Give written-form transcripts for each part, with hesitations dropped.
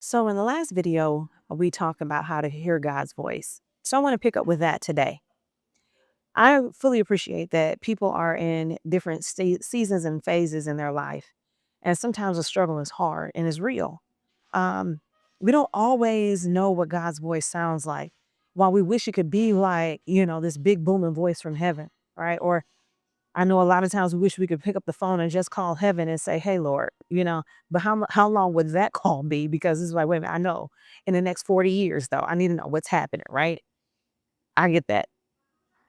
So, in the last video, we talked about how to hear God's voice. So, I want to pick up with that today. I fully appreciate that people are in different seasons and phases in their life. And sometimes the struggle is hard and is real. Um, we don't always know what God's voice sounds like. While we wish it could be like, this big booming voice from heaven, right? Or I know a lot of times we wish we could pick up the phone and just call heaven and say, "Hey, Lord," but how long would that call be? Because it's like, wait a minute, I know in the next 40 years, though, I need to know what's happening, right? I get that.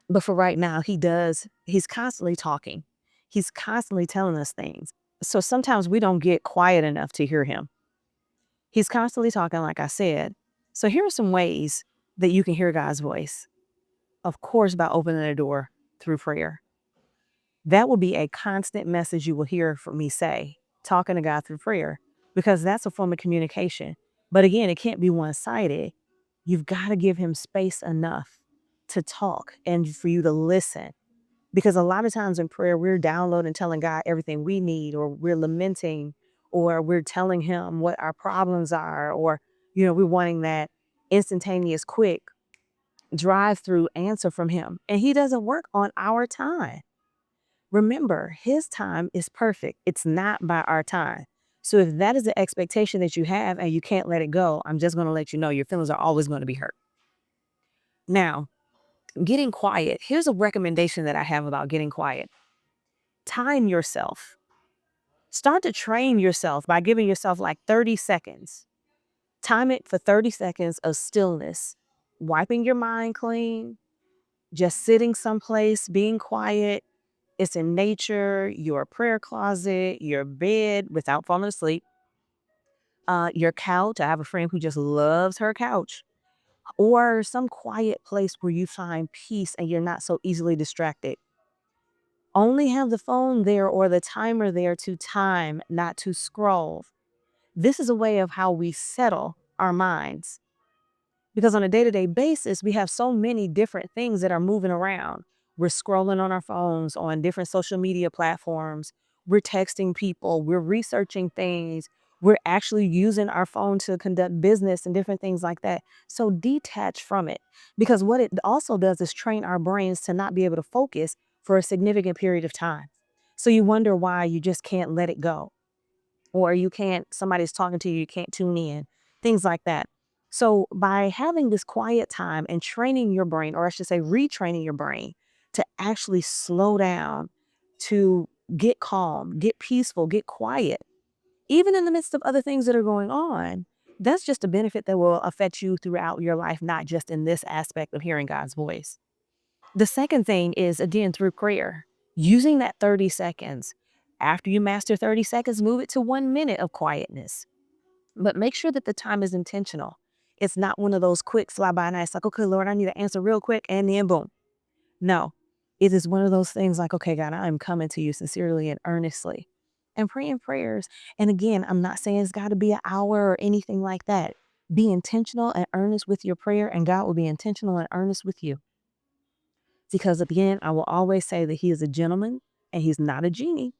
But for right now, he's constantly talking. He's constantly telling us things. So sometimes we don't get quiet enough to hear him. He's constantly talking, like I said. So here are some ways that you can hear God's voice. Of course, by opening the door through prayer. That will be a constant message you will hear from me say, talking to God through prayer, because that's a form of communication. But again, it can't be one sided. You've got to give him space enough to talk and for you to listen. Because a lot of times in prayer, we're downloading, telling God everything we need, or we're lamenting, or we're telling him what our problems are, or, we're wanting that instantaneous, quick drive through answer from him. And he doesn't work on our time. Remember, his time is perfect. It's not by our time. So if that is the expectation that you have and you can't let it go, I'm just going to let you know your feelings are always going to be hurt. Now, getting quiet. Here's a recommendation that I have about getting quiet. Time yourself. Start to train yourself by giving yourself like 30 seconds. Time it for 30 seconds of stillness, wiping your mind clean, just sitting someplace, being quiet. It's in nature, your prayer closet, your bed without falling asleep, your couch. I have a friend who just loves her couch, or some quiet place where you find peace and you're not so easily distracted. Only have the phone there or the timer there to time, not to scroll. This is a way of how we settle our minds. Because on a day to day basis, we have so many different things that are moving around. We're scrolling on our phones, on different social media platforms. We're texting people. We're researching things. We're actually using our phone to conduct business and different things like that. So detach from it. Because what it also does is train our brains to not be able to focus for a significant period of time. So you wonder why you just can't let it go, or you can't, somebody's talking to you, you can't tune in, things like that. So by having this quiet time and training your brain, or I should say retraining your brain to actually slow down, to get calm, get peaceful, get quiet, even in the midst of other things that are going on, that's just a benefit that will affect you throughout your life, not just in this aspect of hearing God's voice. The second thing is, again, through prayer, using that 30 seconds. After you master 30 seconds, move it to 1 minute of quietness. But make sure that the time is intentional. It's not one of those quick fly by nights, like, okay, Lord, I need to answer real quick, and then boom. No, it is one of those things like, okay, God, I am coming to you sincerely and earnestly and praying prayers. And again, I'm not saying it's got to be an hour or anything like that. Be intentional and earnest with your prayer, and God will be intentional and earnest with you. Because again, I will always say that he is a gentleman and he's not a genie.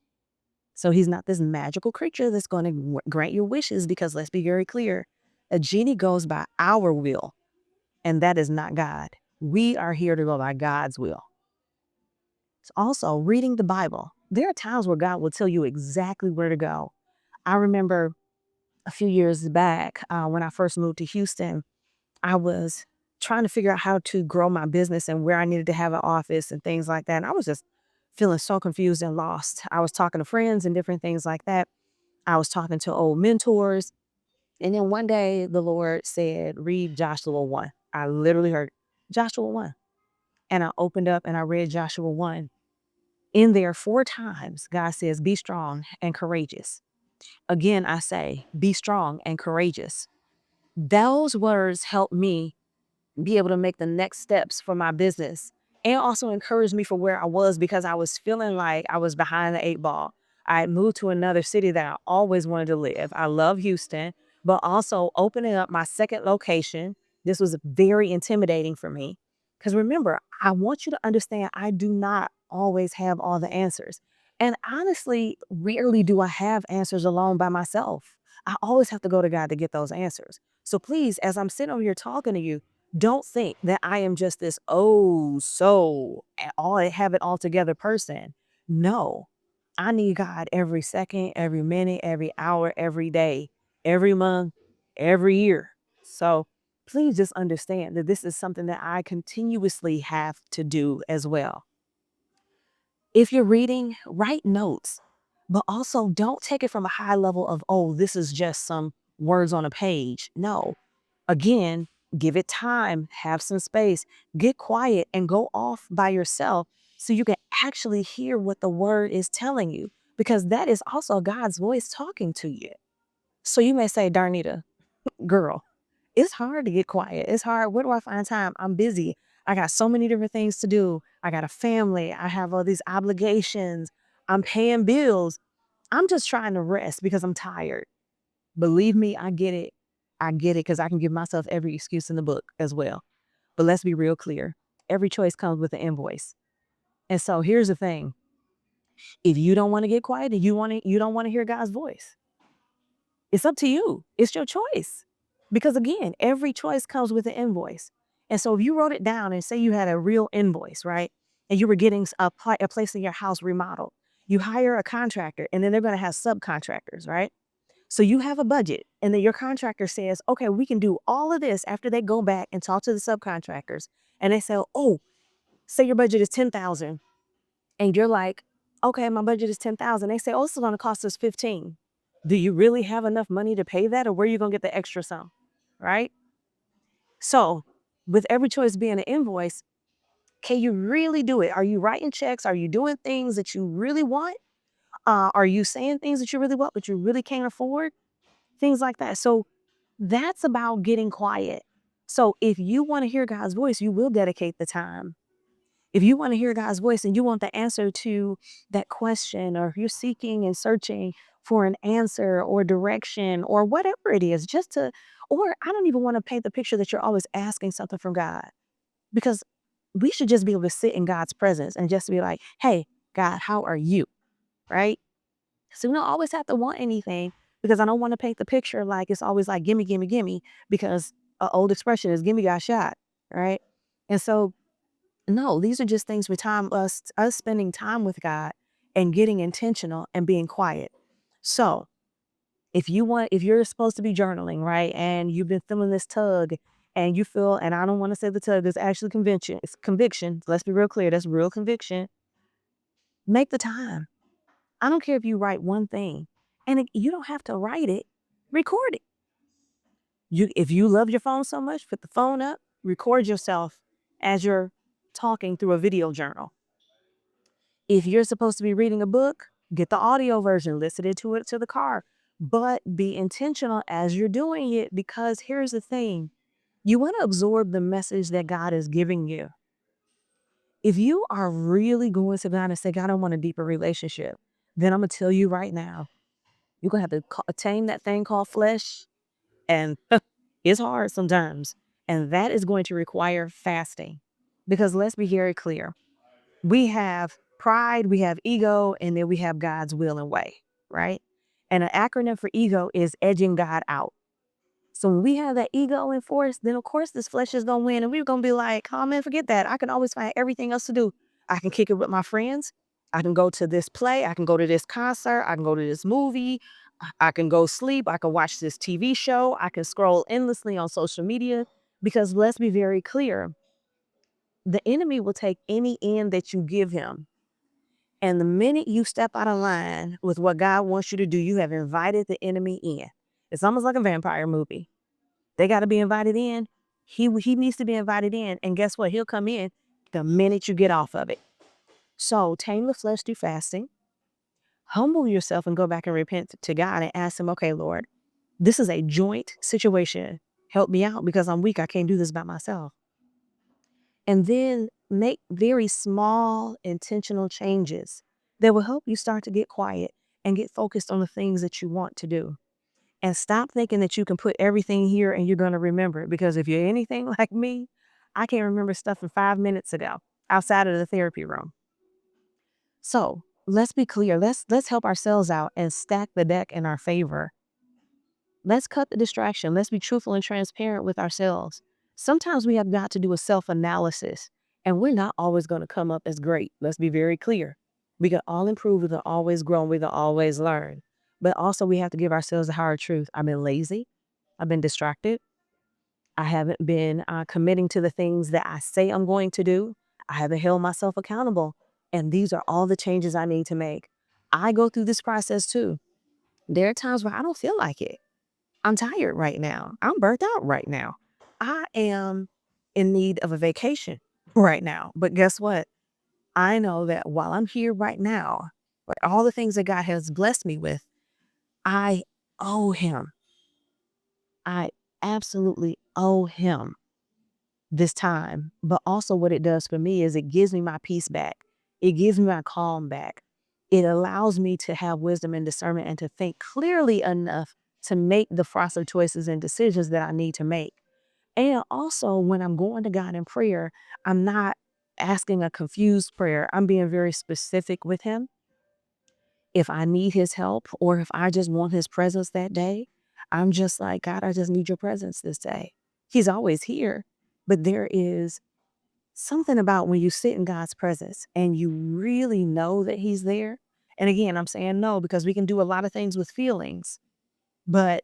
So he's not this magical creature that's going to grant your wishes, because let's be very clear. A genie goes by our will, and that is not God. We are here to go by God's will. It's also reading the Bible. There are times where God will tell you exactly where to go. I remember a few years back when I first moved to Houston, I was trying to figure out how to grow my business and where I needed to have an office and things like that. And I was just feeling so confused and lost. I was talking to friends and different things like that. I was talking to old mentors. And then one day the Lord said, read Joshua 1. I literally heard Joshua 1. And I opened up and I read Joshua 1. In there 4 times, God says, be strong and courageous. Again, I say, be strong and courageous. Those words helped me be able to make the next steps for my business, and also encouraged me for where I was, because I was feeling like I was behind the 8 ball. I had moved to another city that I always wanted to live. I love Houston, but also opening up my second location. This was very intimidating for me, because remember, I want you to understand, I do not always have all the answers. And honestly, rarely do I have answers alone by myself. I always have to go to God to get those answers. So please, as I'm sitting over here talking to you, don't think that I am just this, oh, so all have it all together person. No, I need God every second, every minute, every hour, every day, every month, every year. So please just understand that this is something that I continuously have to do as well. If you're reading, write notes, but also don't take it from a high level of, oh, this is just some words on a page. No, again, give it time, have some space, get quiet, and go off by yourself so you can actually hear what the word is telling you, because that is also God's voice talking to you. So you may say, Darnita, girl, it's hard to get quiet. It's hard. Where do I find time? I'm busy. I got so many different things to do. I got a family. I have all these obligations. I'm paying bills. I'm just trying to rest because I'm tired. Believe me, I get it. I get it because I can give myself every excuse in the book as well. But let's be real clear. Every choice comes with an invoice. And so here's the thing. If you don't want to get quiet and you don't want to hear God's voice, it's up to you. It's your choice. Because again, every choice comes with an invoice. And so if you wrote it down and say you had a real invoice, right? And you were getting a place in your house remodeled, you hire a contractor and then they're going to have subcontractors, right? So you have a budget and then your contractor says, okay, we can do all of this after they go back and talk to the subcontractors. And they say, oh, say your budget is 10,000 and you're like, okay, my budget is 10,000. They say, oh, this is going to cost us 15. Do you really have enough money to pay that, or where are you going to get the extra sum? Right? So with every choice being an invoice, can you really do it? Are you writing checks? Are you doing things that you really want? Are you saying things that you really want, but you really can't afford? Things like that. So that's about getting quiet. So if you want to hear God's voice, you will dedicate the time. If you want to hear God's voice and you want the answer to that question, or if you're seeking and searching for an answer or direction or whatever it is, or I don't even want to paint the picture that you're always asking something from God, because we should just be able to sit in God's presence and just be like, hey, God, how are you? Right? So we don't always have to want anything, because I don't want to paint the picture like it's always like, gimme, gimme, gimme, because an old expression is gimme got shot. Right. And so no, these are just things with time, us spending time with God and getting intentional and being quiet. So if you're supposed to be journaling, right, and you've been feeling this tug and you feel, and I don't want to say the tug is actually conviction, it's conviction. Let's be real clear, that's real conviction. Make the time. I don't care if you write one thing, and you don't have to write it, record it. If you love your phone so much, put the phone up, record yourself as you're talking through a video journal. If you're supposed to be reading a book, get the audio version, listen to it to the car, but be intentional as you're doing it, because here's the thing. You want to absorb the message that God is giving you. If you are really going to God and say, God, I want a deeper relationship, then I'm going to tell you right now, you're going to have to attain that thing called flesh. And it's hard sometimes. And that is going to require fasting. Because let's be very clear. We have pride, we have ego, and then we have God's will and way, right? And an acronym for ego is edging God out. So when we have that ego in force, then of course this flesh is gonna win, and we're gonna be like, oh man, forget that. I can always find everything else to do. I can kick it with my friends. I can go to this play. I can go to this concert. I can go to this movie. I can go sleep. I can watch this TV show. I can scroll endlessly on social media, because let's be very clear. The enemy will take any end that you give him. And the minute you step out of line with what God wants you to do, you have invited the enemy in. It's almost like a vampire movie. They got to be invited in. He needs to be invited in. And guess what? He'll come in the minute you get off of it. So tame the flesh through fasting. Humble yourself and go back and repent to God and ask him, okay, Lord, this is a joint situation. Help me out because I'm weak. I can't do this by myself. And then make very small intentional changes that will help you start to get quiet and get focused on the things that you want to do. And stop thinking that you can put everything here and you're going to remember it. Because if you're anything like me, I can't remember stuff from 5 minutes ago outside of the therapy room. So let's be clear. Let's help ourselves out and stack the deck in our favor. Let's cut the distraction. Let's be truthful and transparent with ourselves. Sometimes we have got to do a self analysis, and we're not always going to come up as great. Let's be very clear. We can all improve, we can always grow, and we can always learn. But also, we have to give ourselves the hard truth. I've been lazy, I've been distracted, I haven't been committing to the things that I say I'm going to do, I haven't held myself accountable. And these are all the changes I need to make. I go through this process too. There are times where I don't feel like it. I'm tired right now. I'm burnt out right now. I am in need of a vacation right now. But guess what? I know that while I'm here right now, with all the things that God has blessed me with, I owe Him. I absolutely owe Him this time. But also, what it does for me is it gives me my peace back, it gives me my calm back. It allows me to have wisdom and discernment and to think clearly enough to make the foster choices and decisions that I need to make. And also, when I'm going to God in prayer, I'm not asking a confused prayer. I'm being very specific with Him. If I need His help or if I just want His presence that day, I'm just like, God, I just need your presence this day. He's always here. But there is something about when you sit in God's presence and you really know that He's there. And again, I'm saying no because we can do a lot of things with feelings, but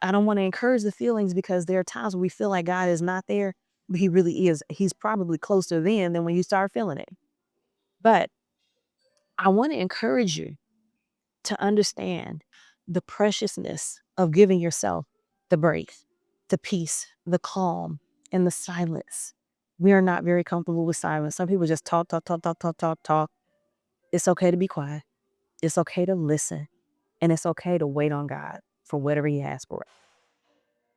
I don't want to encourage the feelings because there are times when we feel like God is not there, but He really is. He's probably closer then than when you start feeling it. But I want to encourage you to understand the preciousness of giving yourself the break, the peace, the calm, and the silence. We are not very comfortable with silence. Some people just talk, talk, talk, talk, talk, talk, talk. It's okay to be quiet. It's okay to listen. And it's okay to wait on God for whatever He has for us.